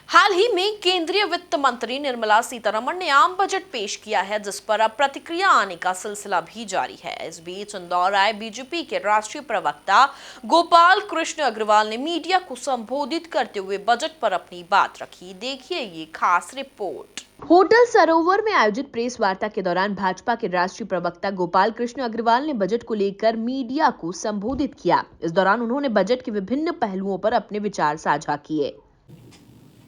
हाल ही में केंद्रीय वित्त मंत्री निर्मला सीतारमण ने आम बजट पेश किया है, जिस पर अब प्रतिक्रिया आने का सिलसिला भी जारी है। इस बीच इंदौर आए बीजेपी के राष्ट्रीय प्रवक्ता गोपाल कृष्ण अग्रवाल ने मीडिया को संबोधित करते हुए बजट पर अपनी बात रखी। देखिए ये खास रिपोर्ट। होटल सरोवर में आयोजित प्रेस वार्ता के दौरान भाजपा के राष्ट्रीय प्रवक्ता गोपाल कृष्ण अग्रवाल ने बजट को लेकर मीडिया को संबोधित किया। इस दौरान उन्होंने बजट के विभिन्न पहलुओं पर अपने विचार साझा किए।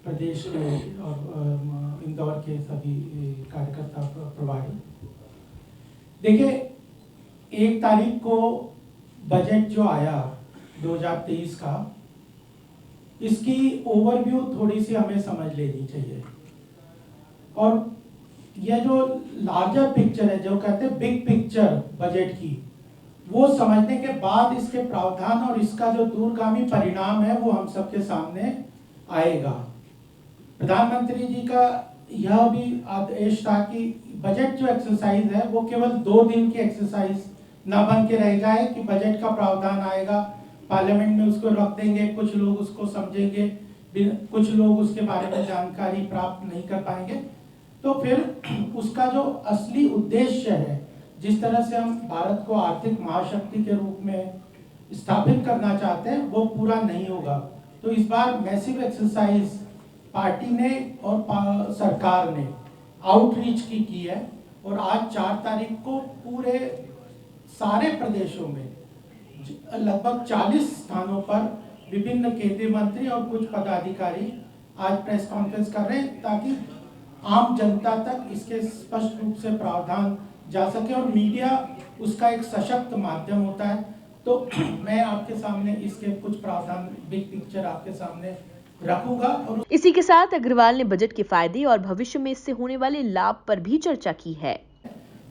प्रदेश के और इंदौर के सभी कार्यकर्ता प्रभारी, देखिए 1 तारीख को बजट जो आया 2023 का, इसकी ओवरव्यू थोड़ी सी हमें समझ लेनी चाहिए। और यह जो लार्जर पिक्चर है, जो कहते हैं बिग पिक्चर बजट की, वो समझने के बाद इसके प्रावधान और इसका जो दूरगामी परिणाम है वो हम सबके सामने आएगा। प्रधानमंत्री जी का यह भी आदेश था कि बजट जो एक्सरसाइज है वो केवल 2 दिन की एक्सरसाइज ना बन के रह जाए कि बजट का प्रावधान आएगा, पार्लियामेंट में उसको रख देंगे, कुछ लोग उसको समझेंगे, कुछ लोग उसके बारे में जानकारी प्राप्त नहीं कर पाएंगे। तो फिर उसका जो असली उद्देश्य है, जिस तरह से हम भारत को आर्थिक महाशक्ति के रूप में स्थापित करना चाहते हैं, वो पूरा नहीं होगा। तो इस बार मैसिव एक्सरसाइज पार्टी ने और सरकार ने आउटरीच की है और आज 4 तारीख को पूरे सारे प्रदेशों में लगभग 40 स्थानों पर विभिन्न केंद्रीय मंत्री और कुछ पदाधिकारी आज प्रेस कॉन्फ्रेंस कर रहे हैं, ताकि आम जनता तक इसके स्पष्ट रूप से प्रावधान जा सके और मीडिया उसका एक सशक्त माध्यम होता है। तो मैं आपके सामने इसके कुछ प्रावधान, बिग पिक्चर आपके सामने रखूंगा। और इसी के साथ अग्रवाल ने बजट के फायदे और भविष्य में इससे होने वाले लाभ पर भी चर्चा की है।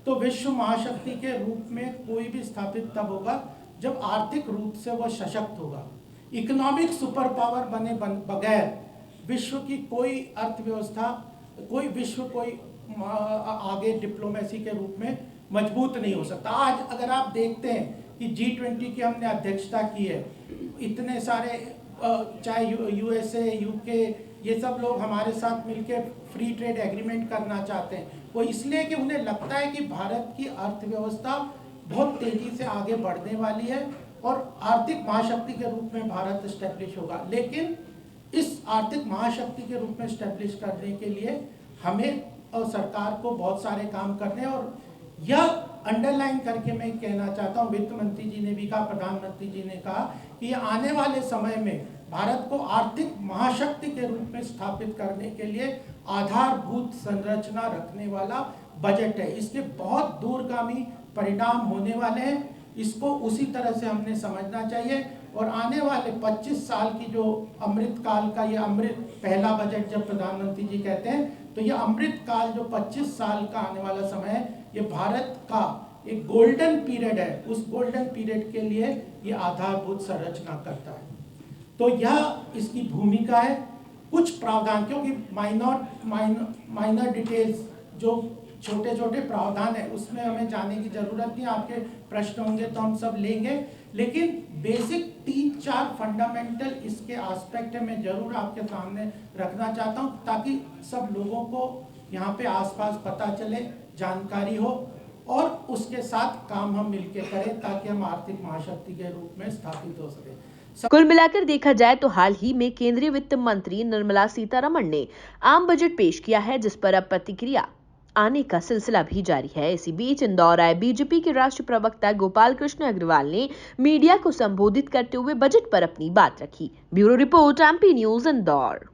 तो विश्व महाशक्ति के रूप में कोई भी स्थापित तब होगा जब आर्थिक रूप से वह सशक्त होगा। इकोनॉमिक सुपर पावर बने बगैर विश्व की कोई अर्थव्यवस्था, कोई विश्व कोई आगे डिप्लोमेसी के रूप में मजबूत नहीं हो सकता। आज अगर आप देखते हैं कि G20 की हमने अध्यक्षता की है, इतने सारे चाहे USA, UK, ये सब लोग हमारे साथ मिलकर फ्री ट्रेड एग्रीमेंट करना चाहते हैं। वो इसलिए कि उन्हें लगता है कि भारत की अर्थव्यवस्था बहुत तेजी से आगे बढ़ने वाली है और आर्थिक महाशक्ति के रूप में भारत एस्टेब्लिश होगा। लेकिन इस आर्थिक महाशक्ति के रूप में एस्टेब्लिश करने के लिए हमें और सरकार को बहुत सारे काम करने, और यह अंडरलाइन करके मैं कहना चाहता हूं, वित्त मंत्री जी ने भी कहा, प्रधानमंत्री जी ने कहा कि आने वाले समय में भारत को आर्थिक महाशक्ति के रूप में स्थापित करने के लिए आधारभूत संरचना रखने वाला बजट है। इसके बहुत दूरगामी परिणाम होने वाले हैं, इसको उसी तरह से हमने समझना चाहिए। और आने वाले 25 साल की जो अमृत काल का, ये अमृत पहला बजट जब प्रधानमंत्री जी कहते हैं, तो ये अमृत काल जो 25 साल का आने वाला समय है, ये भारत का एक गोल्डन पीरियड है। उस गोल्डन पीरियड के लिए ये आधारभूत संरचना करता है। तो यह इसकी भूमिका है। कुछ प्रावधान, क्योंकि माइनर डिटेल्स, जो छोटे छोटे प्रावधान है, उसमें हमें जाने की जरूरत नहीं। आपके प्रश्न होंगे तो हम सब लेंगे, लेकिन बेसिक 3-4 फंडामेंटल इसके एस्पेक्ट है, मैं जरूर आपके सामने रखना चाहता हूं, ताकि सब लोगों को यहाँ पे आसपास पता चले, जानकारी हो और उसके साथ काम हम मिलकर करें, ताकि हम आर्थिक महाशक्ति के रूप में स्थापित हो सके। कुल मिलाकर देखा जाए तो हाल ही में केंद्रीय वित्त मंत्री निर्मला सीतारमण ने आम बजट पेश किया है, जिस पर अब प्रतिक्रिया आने का सिलसिला भी जारी है। इसी बीच इंदौर आए बीजेपी के राष्ट्रीय प्रवक्ता गोपाल कृष्ण अग्रवाल ने मीडिया को संबोधित करते हुए बजट पर अपनी बात रखी। Bureau report, MP news, Indore.